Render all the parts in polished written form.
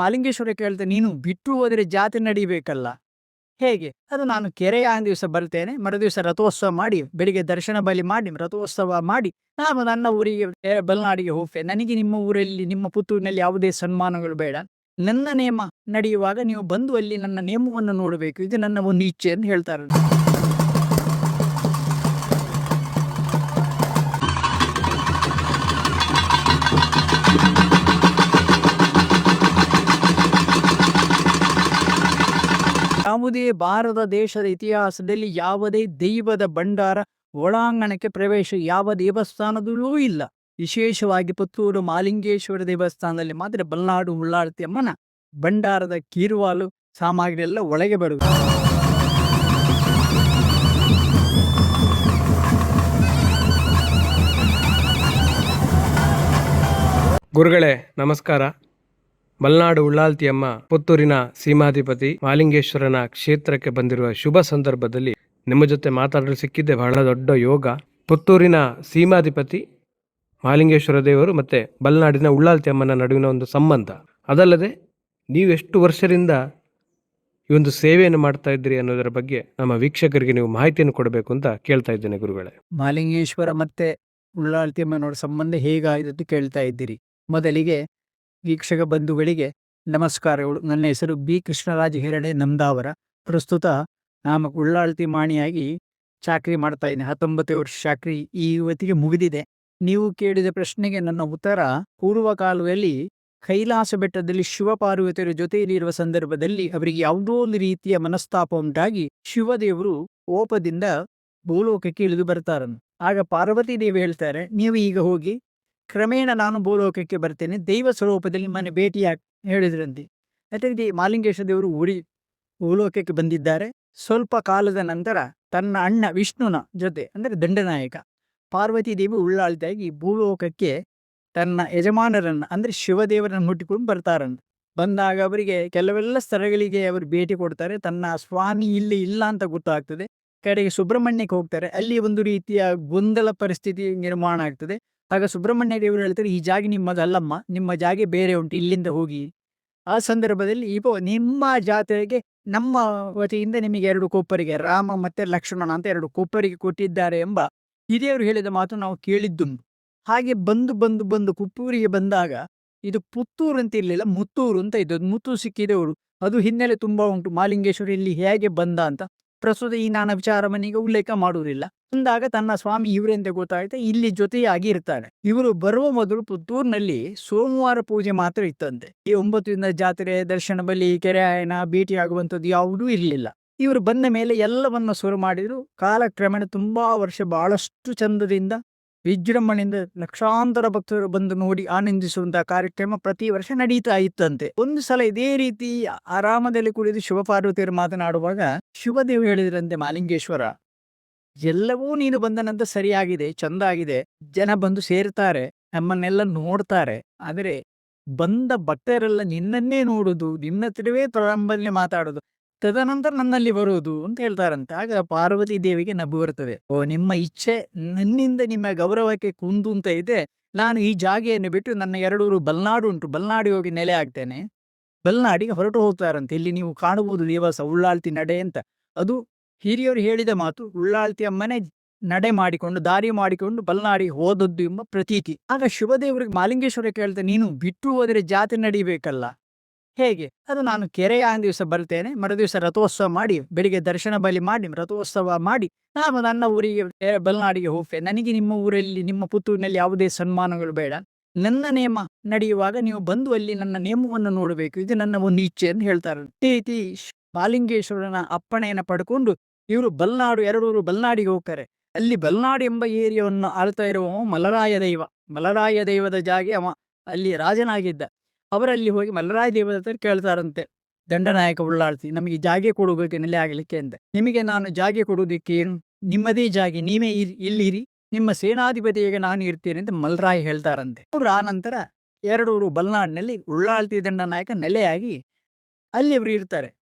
ಮಾಲಿಂಗೇಶ್ವರ ಕೇಳ್ತೇನೆ, ನೀನು ಬಿಟ್ಟು ಹೋದರೆ ಜಾತ್ರೆ ನಡಿಬೇಕಲ್ಲ, ಹೇಗೆ? ಅದು ನಾನು ಕೆರೆಯ ದಿವಸ ಬರ್ತೇನೆ, ಮರುದಿವಸ ರಥೋತ್ಸವ ಮಾಡಿ ಬೆಳಿಗ್ಗೆ ದರ್ಶನ ಬಲಿ ಮಾಡಿ ರಥೋತ್ಸವ ಮಾಡಿ ನಾನು ನನ್ನ ಊರಿಗೆ ಬಲ್ನಾಡಿಗೆ ಹೋಗ್ತೇನೆ. ನನಗೆ ನಿಮ್ಮ ಊರಲ್ಲಿ ನಿಮ್ಮ ಪುತ್ತೂರಿನಲ್ಲಿ ಯಾವುದೇ ಸನ್ಮಾನಗಳು ಬೇಡ. ನನ್ನ ನೇಮ ನಡೆಯುವಾಗ ನೀವು ಬಂದು ಅಲ್ಲಿ ನನ್ನ ನೇಮವನ್ನು ನೋಡಬೇಕು, ಇದು ನನ್ನ ಒಂದು ಇಚ್ಛೆ ಅಂತ ಹೇಳ್ತಾರೆ. ಯಾವುದೇ ಭಾರತ ದೇಶದ ಇತಿಹಾಸದಲ್ಲಿ ಯಾವುದೇ ದೈವದ ಭಂಡಾರ ಒಳಾಂಗಣಕ್ಕೆ ಪ್ರವೇಶ ಯಾವ ದೇವಸ್ಥಾನದಲ್ಲೂ ಇಲ್ಲ. ವಿಶೇಷವಾಗಿ ಪುತ್ತೂರು ಮಾಲಿಂಗೇಶ್ವರ ದೇವಸ್ಥಾನದಲ್ಲಿ ಮಾತ್ರ ಬಲ್ನಾಡು ಉಳ್ಳಾಳ್ತಿ ಅಮ್ಮನ ಭಂಡಾರದ ಕೀರುವಾಲು ಸಾಮಗ್ರಿ ಎಲ್ಲ ಒಳಗೆ ಬರುವುದು. ಗುರುಗಳೇ ನಮಸ್ಕಾರ. ಮಲ್ನಾಡು ಉಳ್ಳಾಲ್ತಿಯಮ್ಮ ಪುತ್ತೂರಿನ ಸೀಮಾಧಿಪತಿ ಮಾಲಿಂಗೇಶ್ವರನ ಕ್ಷೇತ್ರಕ್ಕೆ ಬಂದಿರುವ ಶುಭ ಸಂದರ್ಭದಲ್ಲಿ ನಿಮ್ಮ ಜೊತೆ ಮಾತಾಡಲು ಸಿಕ್ಕಿದ್ದೆ ಬಹಳ ದೊಡ್ಡ ಯೋಗ. ಪುತ್ತೂರಿನ ಸೀಮಾಧಿಪತಿ ಮಾಲಿಂಗೇಶ್ವರ ದೇವರು ಮತ್ತು ಮಲ್ನಾಡಿನ ಉಳ್ಳಾಲ್ತಿಯಮ್ಮನ ನಡುವಿನ ಒಂದು ಸಂಬಂಧ, ಅದಲ್ಲದೆ ನೀವು ಎಷ್ಟು ವರ್ಷದಿಂದ ಈ ಒಂದು ಸೇವೆಯನ್ನು ಮಾಡ್ತಾ ಇದ್ದೀರಿ ಅನ್ನೋದರ ಬಗ್ಗೆ ನಮ್ಮ ವೀಕ್ಷಕರಿಗೆ ನೀವು ಮಾಹಿತಿಯನ್ನು ಕೊಡಬೇಕು ಅಂತ ಕೇಳ್ತಾ ಇದ್ದೇನೆ ಗುರುಗಳೇ. ಮಾಲಿಂಗೇಶ್ವರ ಮತ್ತೆ ಉಳ್ಳಾಳ್ತಿಯಮ್ಮನವರ ಸಂಬಂಧ ಹೇಗಾಯಿತು ಕೇಳ್ತಾ ಇದ್ದೀರಿ. ಮೊದಲಿಗೆ ವೀಕ್ಷಕ ಬಂಧುಗಳಿಗೆ ನಮಸ್ಕಾರಗಳು. ನನ್ನ ಹೆಸರು ಬಿ ಕೃಷ್ಣರಾಜ ಹೆರಡೆ ನಮ್ದಾವರ. ಪ್ರಸ್ತುತ ನಾನು ಉಳ್ಳಾಳ್ತಿ ಮಾಣಿಯಾಗಿ ಚಾಕ್ರಿ ಮಾಡ್ತಾ ಇದ್ದೀನಿ. 19 ವರ್ಷ ಚಾಕ್ರಿ ಈ ಇವತ್ತಿಗೆ ಮುಗಿದಿದೆ. ನೀವು ಕೇಳಿದ ಪ್ರಶ್ನೆಗೆ ನನ್ನ ಉತ್ತರ, ಪೂರ್ವ ಕಾಲದಲ್ಲಿ ಕೈಲಾಸ ಬೆಟ್ಟದಲ್ಲಿ ಶಿವಪಾರ್ವತಿಯರ ಜೊತೆಯಲ್ಲಿರುವ ಸಂದರ್ಭದಲ್ಲಿ ಅವರಿಗೆ ಯಾವುದೋ ಒಂದು ರೀತಿಯ ಮನಸ್ತಾಪ ಉಂಟಾಗಿ ಶಿವದೇವರು ಕೋಪದಿಂದ ಭೂಲೋಕಕ್ಕೆ ಇಳಿದು ಬರ್ತಾರನ್ನು. ಆಗ ಪಾರ್ವತಿ ದೇವಿ ಹೇಳ್ತಾರೆ, ನೀವು ಈಗ ಹೋಗಿ ಕ್ರಮೇಣ ನಾನು ಭೂಲೋಕಕ್ಕೆ ಬರ್ತೇನೆ, ದೈವ ಸ್ವರೂಪದಲ್ಲಿ ಮನೆ ಭೇಟಿಯಾಗಿ ಹೇಳಿದ್ರಂತೆ. ಯಾಕಂದ್ರೆ ಮಾಲಿಂಗೇಶ್ವರ ದೇವರು ಭೂಲೋಕಕ್ಕೆ ಬಂದಿದ್ದಾರೆ. ಸ್ವಲ್ಪ ಕಾಲದ ನಂತರ ತನ್ನ ಅಣ್ಣ ವಿಷ್ಣುನ ಜೊತೆ ಅಂದರೆ ದಂಡನಾಯಕ ಪಾರ್ವತಿ ದೇವಿ ಉಳ್ಳಾಳ್ತಾಗಿ ಭೂಲೋಕಕ್ಕೆ ತನ್ನ ಯಜಮಾನರನ್ನ ಅಂದರೆ ಶಿವದೇವರನ್ನು ಹುಟ್ಟಿಕೊಂಡು ಬರ್ತಾರಂತೆ. ಬಂದಾಗ ಅವರಿಗೆ ಕೆಲವೆಲ್ಲ ಸ್ಥಳಗಳಿಗೆ ಅವರು ಭೇಟಿ ಕೊಡ್ತಾರೆ. ತನ್ನ ಸ್ವಾಮಿ ಇಲ್ಲಿ ಇಲ್ಲ ಅಂತ ಗೊತ್ತಾಗ್ತದೆ. ಕಡೆಗೆ ಸುಬ್ರಹ್ಮಣ್ಯಕ್ಕೆ ಹೋಗ್ತಾರೆ. ಅಲ್ಲಿ ಒಂದು ರೀತಿಯ ಗೊಂದಲ ಪರಿಸ್ಥಿತಿ ನಿರ್ಮಾಣ ಆಗ್ತದೆ. ಆಗ ಸುಬ್ರಹ್ಮಣ್ಯ ದೇವರು ಹೇಳ್ತಾರೆ, ಈ ಜಾಗ ನಿಮ್ಮದಲ್ಲಮ್ಮ, ನಿಮ್ಮ ಜಾಗ ಬೇರೆ ಉಂಟು, ಇಲ್ಲಿಂದ ಹೋಗಿ. ಆ ಸಂದರ್ಭದಲ್ಲಿ ನಿಮ್ಮ ಜಾತ್ರೆಗೆ ನಮ್ಮ ವತಿಯಿಂದ ನಿಮಗೆ 2 ಕೊಪ್ಪರಿಗೆ, ರಾಮ ಮತ್ತೆ ಲಕ್ಷ್ಮಣ ಅಂತ 2 ಕೊಪ್ಪರಿಗೆ ಕೊಟ್ಟಿದ್ದಾರೆ ಎಂಬ ಹಿರಿಯರು ಹೇಳಿದ ಮಾತು ನಾವು ಕೇಳಿದ್ದುಂಟು. ಹಾಗೆ ಬಂದು ಕುಪ್ಪೂರಿಗೆ ಬಂದಾಗ ಇದು ಪುತ್ತೂರು ಅಂತ ಇರಲಿಲ್ಲ, ಮುತ್ತೂರು ಅಂತ ಇದ್ದದ್ದು. ಮುತ್ತೂರು ಸಿಕ್ಕಿದವರು ಅದು ಹಿನ್ನೆಲೆ ತುಂಬಾ ಉಂಟು. ಮಾಲಿಂಗೇಶ್ವರ ಇಲ್ಲಿ ಹೇಗೆ ಬಂದ ಅಂತ ಪ್ರಸ್ತುತ ಈ ನಾನು ವಿಚಾರವನ್ನೀಗ ಉಲ್ಲೇಖ ಮಾಡುವುದಿಲ್ಲ. ಅಂದಾಗ ತನ್ನ ಸ್ವಾಮಿ ಇವರೆಂತ ಗೊತ್ತಾಗುತ್ತೆ, ಇಲ್ಲಿ ಜೊತೆಯಾಗಿ ಇರ್ತಾರೆ. ಇವರು ಬರುವ ಮೊದಲು ಪುತ್ತೂರಿನಲ್ಲಿ ಸೋಮವಾರ ಪೂಜೆ ಮಾತ್ರ ಇತ್ತಂತೆ. ಈ 9 ದಿನದ ಜಾತ್ರೆ, ದರ್ಶನ ಬಲಿ, ಕೆರೆಯಾಯನ, ಭೇಟಿ ಆಗುವಂಥದ್ದು ಯಾವುದೂ ಇರಲಿಲ್ಲ. ಇವರು ಬಂದ ಮೇಲೆ ಎಲ್ಲವನ್ನ ಶುರು ಮಾಡಿದ್ರು. ಕಾಲಕ್ರಮೇಣ ತುಂಬಾ ವರ್ಷ ಬಹಳಷ್ಟು ಚಂದದಿಂದ ವಿಜೃಂಭಣೆಯಿಂದ ಲಕ್ಷಾಂತರ ಭಕ್ತರು ಬಂದು ನೋಡಿ ಆನಂದಿಸುವಂತಹ ಕಾರ್ಯಕ್ರಮ ಪ್ರತಿ ವರ್ಷ ನಡೀತಾ ಇತ್ತಂತೆ. ಒಂದು ಸಲ ಇದೇ ರೀತಿ ಆರಾಮದಲ್ಲಿ ಕುಳಿತು ಶಿವಪಾರ್ವತಿಯರು ಮಾತನಾಡುವಾಗ ಶಿವದೇವ್ ಹೇಳಿದ್ರಂತೆ, ಮಾಲಿಂಗೇಶ್ವರ, ಎಲ್ಲವೂ ನೀನು ಬಂದ ನಂತರ ಸರಿಯಾಗಿದೆ, ಚಂದ ಆಗಿದೆ, ಜನ ಬಂದು ಸೇರ್ತಾರೆ, ನಮ್ಮನ್ನೆಲ್ಲ ನೋಡ್ತಾರೆ. ಆದರೆ ಬಂದ ಭಕ್ತರೆಲ್ಲ ನಿನ್ನನ್ನೇ ನೋಡುದು, ನಿನ್ನ ಹತ್ರವೇ ಪ್ರಾರಂಭದಲ್ಲಿ ಮಾತಾಡುದು, ತದನಂತರ ನನ್ನಲ್ಲಿ ಬರುವುದು ಅಂತ ಹೇಳ್ತಾರಂತೆ. ಆಗ ಪಾರ್ವತಿ ದೇವಿಗೆ ನಗು ಬರ್ತದೆ. ಓ, ನಿಮ್ಮ ಇಚ್ಛೆ ನನ್ನಿಂದ ನಿಮ್ಮ ಗೌರವಕ್ಕೆ ಕುಂದು ಅಂತ ಇದೆ. ನಾನು ಈ ಜಾಗೆಯನ್ನು ಬಿಟ್ಟು ನನ್ನ 2 ಊರು ಬಲ್ನಾಡು ಉಂಟು, ಬಲ್ನಾಡಿ ಹೋಗಿ ನೆಲೆ ಆಗ್ತೇನೆ. ಬಲ್ನಾಡಿಗೆ ಹೊರಟು ಹೋಗ್ತಾರಂತೆ. ಇಲ್ಲಿ ನೀವು ಕಾಣಬಹುದು ದೇವಸ ಉಳ್ಳಾಳ್ತಿ ನಡೆ ಅಂತ. ಅದು ಹಿರಿಯರು ಹೇಳಿದ ಮಾತು. ಉಳ್ಳಾಳ್ತಿ ಅಮ್ಮನೆ ನಡೆ ಮಾಡಿಕೊಂಡು ದಾರಿ ಮಾಡಿಕೊಂಡು ಬಲ್ನಾಡಿಗೆ ಹೋದದ್ದು ಎಂಬ ಪ್ರತೀತಿ. ಆಗ ಶಿವದೇವರಿಗೆ ಮಾಲಿಂಗೇಶ್ವರ ಕೇಳ್ತಾರೆ, ನೀನು ಬಿಟ್ಟು ಹೋದರೆ ಜಾತ್ರೆ ನಡಿಬೇಕಲ್ಲ, ಹೇಗೆ? ಅದು ನಾನು ಕೆರೆಯ ದಿವಸ ಬರ್ತೇನೆ, ಮರುದಿವಸ ರಥೋತ್ಸವ ಮಾಡಿ ಬೆಳಿಗ್ಗೆ ದರ್ಶನ ಬಲಿ ಮಾಡಿ ರಥೋತ್ಸವ ಮಾಡಿ ನಾನು ನನ್ನ ಊರಿಗೆ ಬಲ್ನಾಡಿಗೆ ಹೋಗ್ತೇನೆ. ನನಗೆ ನಿಮ್ಮ ಊರಲ್ಲಿ ನಿಮ್ಮ ಪುತ್ತೂರಿನಲ್ಲಿ ಯಾವುದೇ ಸನ್ಮಾನಗಳು ಬೇಡ. ನನ್ನ ನೇಮ ನಡೆಯುವಾಗ ನೀವು ಬಂದು ಅಲ್ಲಿ ನನ್ನ ನೇಮವನ್ನು ನೋಡಬೇಕು, ಇದು ನನ್ನ ಒಂದು ಇಚ್ಛೆ ಅಂತ ಹೇಳ್ತಾರೆ. ರೀತಿ ಮಾಲಿಂಗೇಶ್ವರನ ಅಪ್ಪಣೆಯನ್ನು ಪಡ್ಕೊಂಡು ಇವರು ಬಲ್ನಾಡು 2 ಊರು ಬಲ್ನಾಡಿಗೆ ಹೋಗ್ತಾರೆ. ಅಲ್ಲಿ ಬಲ್ನಾಡು ಎಂಬ ಏರಿಯಾವನ್ನು ಆಳ್ತಾ ಇರುವ ಮಲರಾಯ ದೈವ, ಮಲರಾಯ ದೈವದ ಜಾಗೆ ಅವ ಅಲ್ಲಿ ರಾಜನಾಗಿದ್ದ. ಅವರಲ್ಲಿ ಹೋಗಿ ಮಲರಾಯ ದೇವದ ಹತ್ರ ಕೇಳ್ತಾರಂತೆ, ದಂಡನಾಯಕ ಉಳ್ಳಾಳ್ತಿ, ನಮಗೆ ಜಾಗೆ ಕೊಡಬೇಕು ನೆಲೆ ಆಗಲಿಕ್ಕೆ ಅಂತ. ನಿಮಗೆ ನಾನು ಜಾಗೆ ಕೊಡುವುದಕ್ಕೆ ಏನು, ನಿಮ್ಮದೇ ಜಾಗೆ, ನೀವೇ ಇಲ್ಲಿರಿ, ನಿಮ್ಮ ಸೇನಾಧಿಪತಿಯಾಗಿ ನಾನು ಇರ್ತೇನೆ ಅಂತ ಮಲರಾಯ ಹೇಳ್ತಾರಂತೆ. ಅವರು ಆ ನಂತರ 2 ಊರು ಬಲ್ನಾಡಿನಲ್ಲಿ ಉಳ್ಳಾಳ್ತಿ ದಂಡನಾಯಕ ನೆಲೆಯಾಗಿ ಅಲ್ಲಿ ಅವರು ಇರ್ತಾರೆ.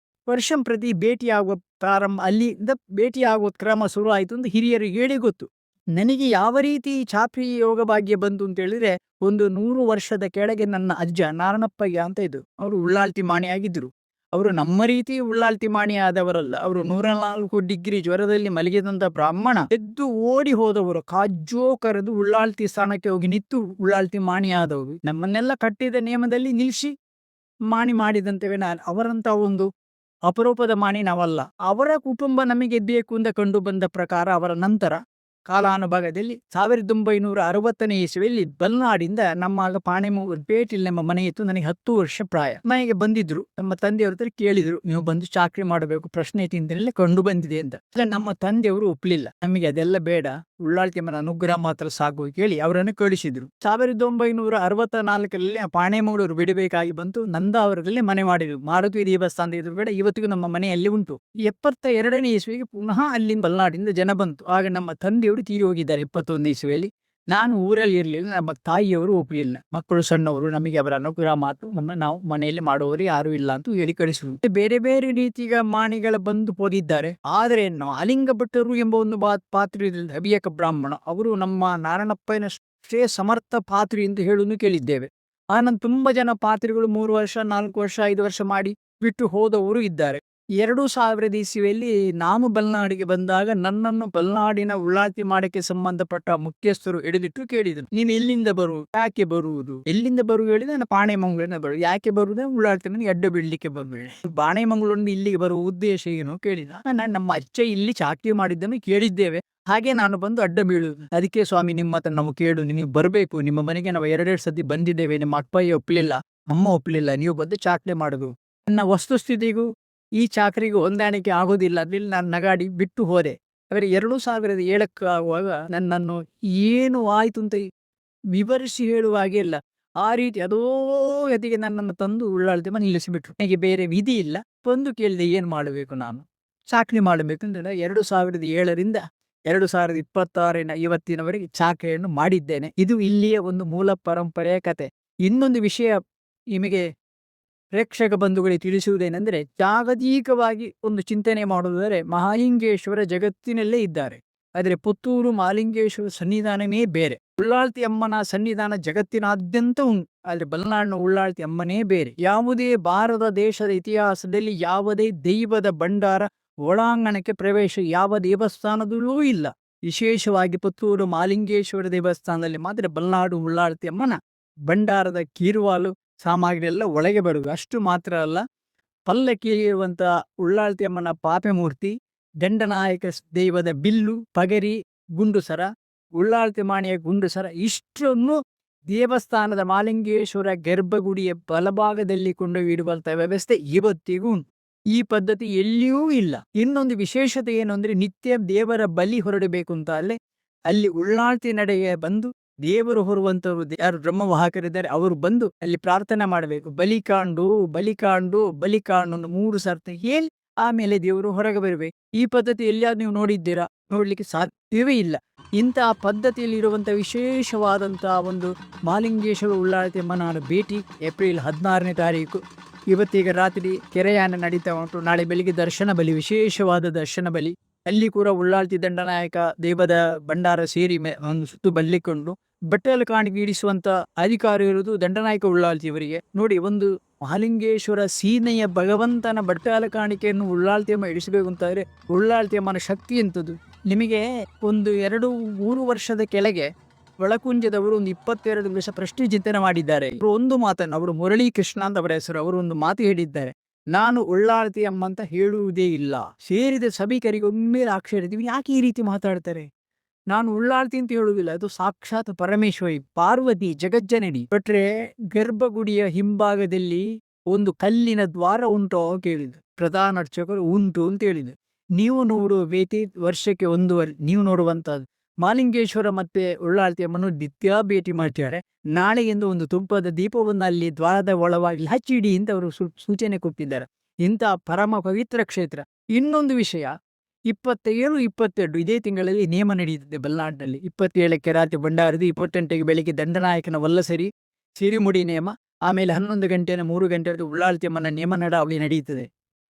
ವರ್ಷಂ ಪ್ರತಿ ಭೇಟಿಯಾಗುವ ಪ್ರಾರಂಭ, ಅಲ್ಲಿಂದ ಭೇಟಿಯಾಗುವ ಕ್ರಮ ಶುರು ಆಯಿತು ಅಂತ ಹಿರಿಯರಿಗೆ ಹೇಳಿ ಗೊತ್ತು. ನನಗೆ ಯಾವ ರೀತಿ ಚಾಕ್ರಿ ಯೋಗ ಭಾಗ್ಯ ಬಂತು ಅಂತ ಹೇಳಿದ್ರೆ, ಒಂದು 100 ವರ್ಷದ ಕೆಳಗೆ ನನ್ನ ಅಜ್ಜ ನಾರಣಪ್ಪಯ್ಯ ಅಂತ ಇದ್ರು. ಅವರು ಉಳ್ಳಾಲ್ತಿ ಮಾಣಿಯಾಗಿದ್ರು. ಅವರು ನಮ್ಮ ರೀತಿ ಉಳ್ಳಾಲ್ತಿ ಮಾಣಿ ಆದವರಲ್ಲ. ಅವರು 104 ಡಿಗ್ರಿ ಜ್ವರದಲ್ಲಿ ಮಲಗಿದಂತ ಬ್ರಾಹ್ಮಣ ಎದ್ದು ಓಡಿ ಹೋದವರು. ಕಾಜೋ ಕರೆದು ಉಳ್ಳಾಲ್ತಿ ಸ್ಥಾನಕ್ಕೆ ಹೋಗಿ ನಿಂತು ಉಳ್ಳಾಲ್ತಿ ಮಾಣಿ ಆದವರು. ನಮ್ಮನ್ನೆಲ್ಲ ಕಟ್ಟಿದ ನಿಯಮದಲ್ಲಿ ನಿಲ್ಲಿಸಿ ಮಾಣಿ ಮಾಡಿದಂತೇವೆ. ನಾನು ಅವರಂತ ಒಂದು ಅಪರೂಪದ ಮಾಣಿ ನಾವಲ್ಲ. ಅವರ ಕುಟುಂಬ ನಮಗೆ ಬೇಕು ಅಂತ ಕಂಡು ಬಂದ ಪ್ರಕಾರ ಅವರ ನಂತರ ಕಾಲಾನುಭಾಗದಲ್ಲಿ 1960ನೇ ಇಸವಿಯಲ್ಲಿ ಬಲ್ನಾಡಿಂದ ನಮ್ಮ ಆಗ ಪಾಣೆಮೂರು ಪೇಟೆಯಲ್ಲಿ ನಮ್ಮ ಮನೆ ಇತ್ತು. ನನಗೆ 10 ವರ್ಷ ಪ್ರಾಯ. ಮನೆಗೆ ಬಂದಿದ್ರು. ನಮ್ಮ ತಂದೆಯವ್ರ ಹತ್ರ ಕೇಳಿದ್ರು, ನೀವು ಬಂದು ಚಾಕ್ರಿ ಮಾಡಬೇಕು, ಪ್ರಶ್ನೆ ತಿಂದನೆಲ್ಲ ಕಂಡು ಬಂದಿದೆ ಅಂತ. ನಮ್ಮ ತಂದೆಯವರು ಒಪ್ಪಲಿಲ್ಲ. ನಮಗೆ ಅದೆಲ್ಲ ಬೇಡ, ಉಳ್ಳಾಲ್ತಿ ಅಮ್ಮನ ಅನುಗ್ರಹ ಮಾತ್ರ ಸಾಕು ಕೇಳಿ ಅವರನ್ನು ಕಳಿಸಿದ್ರು. 1964ರಲ್ಲಿ ಪಾಣೆಮೂಡೂರು ಬಿಡಬೇಕಾಗಿ ಬಂತು. ನಂದಾವರದಲ್ಲಿ ಮನೆ ಮಾಡಿದ್ರು. ಮಾರುತಿ ದೇವಸ್ಥಾನದ ಎದುರುಗಡೆ ಇವತ್ತಿಗೂ ನಮ್ಮ ಮನೆಯಲ್ಲಿ ಉಂಟು. 72ನೇ ಇಸ್ವಿಗೆ ಪುನಃ ಅಲ್ಲಿ ಬಲ್ನಾಡಿಂದ ಜನ ಬಂತು. ಆಗ ನಮ್ಮ ತಂದೆಯವರು ತೀರಿ ಹೋಗಿದ್ದಾರೆ 71 ಇಸ್ವಿಯಲ್ಲಿ. ನಾನು ಊರಲ್ಲಿ ಇರಲಿಲ್ಲ. ನಮ್ಮ ತಾಯಿಯವರು ಒಪ್ಪಲಿಲ್ಲ. ಮಕ್ಕಳು ಸಣ್ಣವರು, ನಮಗೆ ಅವರ ಅನುಗ್ರಹ ಮಾತು ನಾವು ಮನೆಯಲ್ಲಿ ಮಾಡುವವರು ಯಾರು ಇಲ್ಲ ಅಂತ ಹೇಳಿ ಕಳಿಸಿದ್ರು. ಬೇರೆ ಬೇರೆ ರೀತಿಯ ಮಾಣಿಗಳ ಬಂದು ಹೋಗಿದ್ದಾರೆ. ಆದರೆ ನಾಲಿಂಗ ಭಟ್ಟರು ಎಂಬ ಒಂದು ಪಾತ್ರಿ ಹವ್ಯಕ ಬ್ರಾಹ್ಮಣ, ಅವರು ನಮ್ಮ ನಾರಣಪ್ಪನ ಶ್ರೇ ಸಮರ್ಥ ಪಾತ್ರಿ ಎಂದು ಹೇಳುವುದು ಕೇಳಿದ್ದೇವೆ. ಆನಂತರ ತುಂಬಾ ಜನ ಪಾತ್ರಿಗಳು 3 ವರ್ಷ 4 ವರ್ಷ 5 ವರ್ಷ ಮಾಡಿ ಬಿಟ್ಟು ಹೋದವರು ಇದ್ದಾರೆ. 2000 ಇಸ್ವಿಯಲ್ಲಿ ನಾನು ಬಲ್ನಾಡಿಗೆ ಬಂದಾಗ ನನ್ನನ್ನು ಬಲ್ನಾಡಿನ ಉಳ್ಳಾಲ್ತಿ ಮಾಡಕ್ಕೆ ಸಂಬಂಧಪಟ್ಟ ಮುಖ್ಯಸ್ಥರು ಹಿಡಿದಿಟ್ಟು ಕೇಳಿದರು, ನೀನು ಎಲ್ಲಿಂದ ಬರು, ಯಾಕೆ ಬರುವುದು, ಎಲ್ಲಿಂದ ಬರು ಹೇಳಿದ್ರೆ ನಾನು ಪಾಣೆಮಂಗಳೂರಿನ ಬರು, ಯಾಕೆ ಬರುವುದೇ ಉಳ್ಳಾಲ್ತಿ ನನಗೆ ಅಡ್ಡ ಬೀಳಲಿಕ್ಕೆ ಬರಬೇಡಿ, ಬಾಣೆಮಂಗಳೂರಿನಿಂದ ಇಲ್ಲಿಗೆ ಬರುವ ಉದ್ದೇಶ ಏನು ಕೇಳಿದ. ನಾನು ನಮ್ಮ ಅಜ್ಜ ಇಲ್ಲಿ ಚಾಕ್ರಿ ಮಾಡಿದ್ದನ್ನು ಕೇಳಿದ್ದೇವೆ, ಹಾಗೆ ನಾನು ಬಂದು ಅಡ್ಡ ಬೀಳುವುದು. ಅದಕ್ಕೆ ಸ್ವಾಮಿ ನಿಮ್ಮ ಹತ್ರ ನಾವು ಕೇಳು, ನೀವು ಬರಬೇಕು, ನಿಮ್ಮ ಮನೆಗೆ ನಾವು 2 ಸತಿ ಬಂದಿದ್ದೇವೆ, ನಿಮ್ಮ ಅಪ್ಪಯ್ಯ ಒಪ್ಪಲಿಲ್ಲ, ಅಮ್ಮ ಒಪ್ಪಲಿಲ್ಲ, ನೀವು ಬಂದು ಚಾಕ್ರಿ ಮಾಡುದು. ನನ್ನ ವಸ್ತುಸ್ಥಿತಿಗೂ ಈ ಚಾಕರಿಗೂ ಹೊಂದಾಣಿಕೆ ಆಗೋದಿಲ್ಲ. ಅದ್ರಲ್ಲಿ ನಾನು ನಗಾಡಿ ಬಿಟ್ಟು ಹೋದೆ. ಆದರೆ 2007 ಆಗುವಾಗ ನನ್ನನ್ನು ಏನು ಆಯ್ತು ಅಂತ ವಿವರಿಸಿ ಹೇಳುವ ಹಾಗೆ ಇಲ್ಲ, ಆ ರೀತಿ ಅದೋ ಗತಿಗೆ ನನ್ನನ್ನು ತಂದು ಉಳ್ಳಾಲ್ತಿ ಮನೆ ನಿಲ್ಲಿಸಿಬಿಟ್ರು. ನನಗೆ ಬೇರೆ ವಿಧಿ ಇಲ್ಲ. ಬಂದು ಕೇಳಿದೆ, ಏನು ಮಾಡಬೇಕು, ನಾನು ಚಾಕರಿ ಮಾಡಬೇಕು ಅಂದ್ರೆ 2007ರಿಂದ 2026ನ ಇವತ್ತಿನವರೆಗೆ ಚಾಕರಿಯನ್ನು ಮಾಡಿದ್ದೇನೆ. ಇದು ಇಲ್ಲಿಯ ಒಂದು ಮೂಲ ಪರಂಪರೆಯ ಕತೆ. ಇನ್ನೊಂದು ವಿಷಯ ನಿಮಗೆ ಪ್ರೇಕ್ಷಕ ಬಂಧುಗಳಿಗೆ ತಿಳಿಸುವುದೇನೆಂದರೆ, ಜಾಗತಿಕವಾಗಿ ಒಂದು ಚಿಂತನೆ ಮಾಡುವುದಾದರೆ ಮಹಾಲಿಂಗೇಶ್ವರ ಜಗತ್ತಿನಲ್ಲೇ ಇದ್ದಾರೆ. ಆದರೆ ಪುತ್ತೂರು ಮಹಾಲಿಂಗೇಶ್ವರ ಸನ್ನಿಧಾನವೇ ಬೇರೆ. ಉಳ್ಳಾಲ್ತಿ ಅಮ್ಮನ ಸನ್ನಿಧಾನ ಜಗತ್ತಿನಾದ್ಯಂತ ಉಂಟು, ಆದರೆ ಬಲ್ನಾಡಿನ ಉಳ್ಳಾಲ್ತಿ ಅಮ್ಮನೇ ಬೇರೆ. ಯಾವುದೇ ಭಾರತ ದೇಶದ ಇತಿಹಾಸದಲ್ಲಿ ಯಾವುದೇ ದೈವದ ಭಂಡಾರ ಒಳಾಂಗಣಕ್ಕೆ ಪ್ರವೇಶ ಯಾವ ದೇವಸ್ಥಾನದಲ್ಲೂ ಇಲ್ಲ. ವಿಶೇಷವಾಗಿ ಪುತ್ತೂರು ಮಹಾಲಿಂಗೇಶ್ವರ ದೇವಸ್ಥಾನದಲ್ಲಿ ಮಾತ್ರ ಬಲ್ನಾಡು ಉಳ್ಳಾಲ್ತಿ ಅಮ್ಮನ ಭಂಡಾರದ ಕೀರುವಾಲು ಸಾಮಗ್ರಿ ಎಲ್ಲ ಒಳಗೆ ಬರುವುದು. ಅಷ್ಟು ಮಾತ್ರ ಅಲ್ಲ, ಪಲ್ಲಕ್ಕಿಯಲ್ಲಿರುವಂತಹ ಉಳ್ಳಾಲ್ತಿ ಅಮ್ಮನ ಪಾಪೆ ಮೂರ್ತಿ, ದಂಡನಾಯಕ ದೈವದ ಬಿಲ್ಲು, ಪಗರಿ, ಗುಂಡುಸರ, ಉಳ್ಳಾಲ್ತಿ ಮಾಣಿಯ ಗುಂಡುಸರ, ಇಷ್ಟನ್ನು ದೇವಸ್ಥಾನದ ಮಹಾಲಿಂಗೇಶ್ವರ ಗರ್ಭಗುಡಿಯ ಬಲಭಾಗದಲ್ಲಿ ಕೊಂಡೊಯ್ಯುವಂತಹ ವ್ಯವಸ್ಥೆ ಇವತ್ತಿಗೂ ಉಂಟು. ಈ ಪದ್ಧತಿ ಎಲ್ಲಿಯೂ ಇಲ್ಲ. ಇನ್ನೊಂದು ವಿಶೇಷತೆ ಏನು ಅಂದ್ರೆ, ನಿತ್ಯ ದೇವರ ಬಲಿ ಹೊರಡಬೇಕು ಅಂತ ಅಲ್ಲಿ ಉಳ್ಳಾಲ್ತಿ ನಡೆಗೆ ಬಂದು ದೇವರು ಹೊರುವಂತವರು ಯಾರು ಬ್ರಹ್ಮವಾಹಕರಿದ್ದಾರೆ ಅವರು ಬಂದು ಅಲ್ಲಿ ಪ್ರಾರ್ಥನೆ ಮಾಡಬೇಕು. ಬಲಿಕಾಂಡು 3 ಸರ್ತಿ ಹೇಳಿ ಆಮೇಲೆ ದೇವರು ಹೊರಗೆ ಬರಬೇಕು. ಈ ಪದ್ಧತಿ ಎಲ್ಲಿಯಾದ್ರೂ ನೀವು ನೋಡಿದ್ದೀರಾ? ನೋಡ್ಲಿಕ್ಕೆ ಸಾಧ್ಯವೇ ಇಲ್ಲ. ಇಂತಹ ಪದ್ಧತಿಯಲ್ಲಿ ಇರುವಂತಹ ವಿಶೇಷವಾದಂತಹ ಒಂದು ಮಹಾಲಿಂಗೇಶ್ವರ ಉಳ್ಳಾಲ್ತಿ ಅಮ್ಮನ ಭೇಟಿ ಏಪ್ರಿಲ್ 16ನೇ ತಾರೀಕು. ಇವತ್ತೀಗ ರಾತ್ರಿ ಕೆರೆಯಾನ ನಡೀತಾ ಉಂಟು. ನಾಳೆ ಬೆಳಿಗ್ಗೆ ದರ್ಶನ ಬಲಿ, ವಿಶೇಷವಾದ ದರ್ಶನ ಬಲಿ. ಅಲ್ಲಿ ಕೂಡ ಉಳ್ಳಾಲ್ತಿ ದಂಡನಾಯಕ ದೇವದ ಭಂಡಾರ ಸೇರಿ ಒಂದು ಸುತ್ತು ಬಲ್ಲಿಕೊಂಡು ಬಟ್ಟಲು ಕಾಣಿಕೆ ಇಡಿಸುವಂತ ಅಧಿಕಾರ ಇರುವುದು ದಂಡನಾಯಕ ಉಳ್ಳಾಲ್ತಿಯವರಿಗೆ. ನೋಡಿ, ಒಂದು ಮಹಾಲಿಂಗೇಶ್ವರ ಸೀನೆಯ ಭಗವಂತನ ಬಟ್ಟಲ ಕಾಣಿಕೆಯನ್ನು ಉಳ್ಳಾಲ್ತಿ ಅಮ್ಮ ಇಡಿಸಬೇಕು ಅಂತಾದ್ರೆ ಉಳ್ಳಾಲ್ತಿ ಅಮ್ಮನ ಶಕ್ತಿ ಎಂಥದ್ದು. ನಿಮಗೆ ಒಂದು 2-3 ವರ್ಷದ ಕೆಳಗೆ ಒಳಕುಂಜದವರು ಒಂದು 22 ವರ್ಷ ಪ್ರಶ್ನೆ ಚಿಂತನೆ ಮಾಡಿದ್ದಾರೆ. ಅವರು ಒಂದು ಮಾತನ್ನು, ಅವರು ಮುರಳಿ ಕೃಷ್ಣ ಅಂತ ಅವರ ಹೆಸರು, ಅವರು ಒಂದು ಮಾತು ಹೇಳಿದ್ದಾರೆ, ನಾನು ಉಳ್ಳಾಲ್ತಿ ಅಮ್ಮ ಅಂತ ಹೇಳುವುದೇ ಇಲ್ಲ. ಸೇರಿದ ಸಭಿಕರಿಗೆ ಒಮ್ಮೆ ಆಕ್ಷೇಪಿದ್ದೀವಿ, ಯಾಕೆ ಈ ರೀತಿ ಮಾತಾಡ್ತಾರೆ? ನಾನು ಉಳ್ಳಾಲ್ತಿ ಅಂತ ಹೇಳುವುದಿಲ್ಲ, ಅದು ಸಾಕ್ಷಾತ್ ಪರಮೇಶ್ವರಿ ಪಾರ್ವತಿ ಜಗಜ್ಜನನಿ. ಬಿಟ್ರೆ ಗರ್ಭಗುಡಿಯ ಹಿಂಭಾಗದಲ್ಲಿ ಒಂದು ಕಲ್ಲಿನ ದ್ವಾರ ಉಂಟು ಕೇಳಿದ್ರು. ಪ್ರಧಾನ ಅರ್ಚಕರು ಉಂಟು ಅಂತ ಹೇಳಿದ್ರು. ನೀವು ನೋಡುವ ಭೇಟಿ ವರ್ಷಕ್ಕೆ 1 ನೀವು ನೋಡುವಂತಹದ್ದು. ಮಹಾಲಿಂಗೇಶ್ವರ ಮತ್ತೆ ಉಳ್ಳಾಲ್ತಿ ಅಮ್ಮನು ನಿತ್ಯ ಭೇಟಿ ಮಾಡ್ತಾರೆ. ನಾಳೆಗೆಂದು ಒಂದು ತುಪ್ಪದ ದೀಪವನ್ನು ಅಲ್ಲಿ ದ್ವಾರದ ಒಳವಾಗಿ ಹಚ್ಚಿಡಿ ಅಂತ ಅವರು ಸೂಚನೆ ಕೊಟ್ಟಿದ್ದಾರೆ. ಇಂತಹ ಪರಮ ಪವಿತ್ರ ಕ್ಷೇತ್ರ. ಇನ್ನೊಂದು ವಿಷಯ, 27, 22 ಇದೇ ತಿಂಗಳಲ್ಲಿ ನೇಮ ನಡೆಯುತ್ತದೆ ಬಲ್ನಾಡಿನಲ್ಲಿ. 27ಕ್ಕೆ ರಾತ್ರಿ ಭಂಡಾರದು, 28ಕ್ಕೆ ಬೆಳಿಗ್ಗೆ ದಂಡನಾಯಕನ ವಲ್ಲಸರಿ ಸಿರಿಮುಡಿ ನೇಮ, ಆಮೇಲೆ 11 ಗಂಟೆನ 3 ಗಂಟೆ ಉಳ್ಳಾಲ್ತಿ ಅಮ್ಮನ ನೇಮ ನಡಾವಳಿ ನಡೆಯುತ್ತದೆ.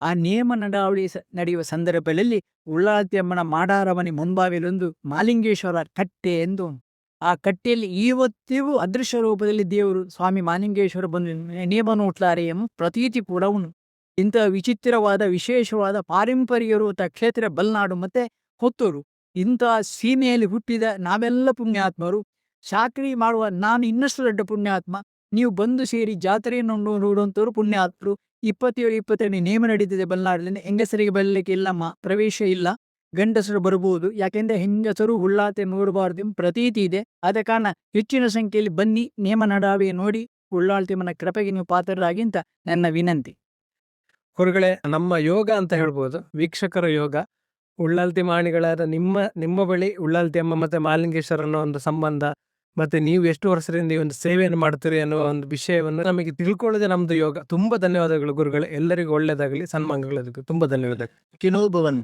ಆ ನೇಮ ನಡಾವಳಿ ನಡೆಯುವ ಸಂದರ್ಭದಲ್ಲಿ ಉಳ್ಳಾಲ್ತಿ ಅಮ್ಮನ ಮಾಡಾರಮನೆ ಮುಂಭಾಗದಲ್ಲೊಂದು ಮಾಲಿಂಗೇಶ್ವರ ಕಟ್ಟೆ ಎಂದು ಉಂಟು. ಆ ಕಟ್ಟೆಯಲ್ಲಿ ಇವತ್ತಿಗೂ ಅದೃಶ್ಯ ರೂಪದಲ್ಲಿ ದೇವರು ಸ್ವಾಮಿ ಮಾಲಿಂಗೇಶ್ವರ ಬಂದು ನೇಮ ನೋಡ್ತಾರೆ ಎಂಬ ಪ್ರತೀತಿ ಕೂಡ ಉಂಟು. ಇಂತಹ ವಿಚಿತ್ರವಾದ ವಿಶೇಷವಾದ ಪಾರಂಪರ್ಯ ಇರುವಂತಹ ಕ್ಷೇತ್ರ ಬಲ್ನಾಡು ಮತ್ತೆ ಹೊತ್ತೂರು. ಇಂತಹ ಸೀಮೆಯಲ್ಲಿ ಹುಟ್ಟಿದ ನಾವೆಲ್ಲ ಪುಣ್ಯಾತ್ಮರು. ಚಾಕರಿ ಮಾಡುವ ನಾನು ಇನ್ನಷ್ಟು ದೊಡ್ಡ ಪುಣ್ಯಾತ್ಮ. ನೀವು ಬಂದು ಸೇರಿ ಜಾತ್ರೆಯನ್ನು ನೋಡುವಂಥವ್ರು ಪುಣ್ಯಾತ್ಮರು. 27 ನೇಮ ನಡೀತಿದೆ ಬಲ್ನಾಡಿನಲ್ಲಿ. ಹೆಂಗಸರಿಗೆ ಬರಲಿಕ್ಕೆ ಇಲ್ಲಮ್ಮ, ಪ್ರವೇಶ ಇಲ್ಲ. ಗಂಡಸರು ಬರ್ಬೋದು, ಯಾಕೆಂದ್ರೆ ಹೆಂಗಸರು ಉಳ್ಳಾಲ್ತಿ ನೋಡಬಾರ್ದು ಎಂಬ ಪ್ರತೀತಿ ಇದೆ. ಆದ ಕಾರಣ ಹೆಚ್ಚಿನ ಸಂಖ್ಯೆಯಲ್ಲಿ ಬನ್ನಿ, ನೇಮ ನಡಾವಳಿ ನೋಡಿ ಉಳ್ಳಾಲ್ತಿಮ್ಮನ ಕೃಪೆಗೆ ನೀವು ಪಾತ್ರರಾಗಿ ಅಂತ ನನ್ನ ವಿನಂತಿ. ಗುರುಗಳೇ, ನಮ್ಮ ಯೋಗ ಅಂತ ಹೇಳ್ಬೋದು, ವೀಕ್ಷಕರ ಯೋಗ. ಉಳ್ಳಾಲ್ತಿ ಮಾಣಿಗಳಾದ ನಿಮ್ಮ ಬಳಿ ಉಳ್ಳಾಲ್ತಿ ಅಮ್ಮ ಮತ್ತೆ ಮಾಲಿಂಗೇಶ್ವರನ ಒಂದು ಸಂಬಂಧ, ಮತ್ತೆ ನೀವು ಎಷ್ಟು ವರ್ಷದಿಂದ ಈ ಒಂದು ಸೇವೆಯನ್ನು ಮಾಡ್ತೀರಿ ಅನ್ನೋ ಒಂದು ವಿಷಯವನ್ನು ನಮಗೆ ತಿಳ್ಕೊಳ್ಳೋದೇ ನಮ್ದು ಯೋಗ. ತುಂಬಾ ಧನ್ಯವಾದಗಳು ಗುರುಗಳೇ. ಎಲ್ಲರಿಗೂ ಒಳ್ಳೇದಾಗಲಿ, ಸನ್ಮಾನಗಳು. ತುಂಬಾ ಧನ್ಯವಾದಗಳು. ಕಿನೋಭವನ್.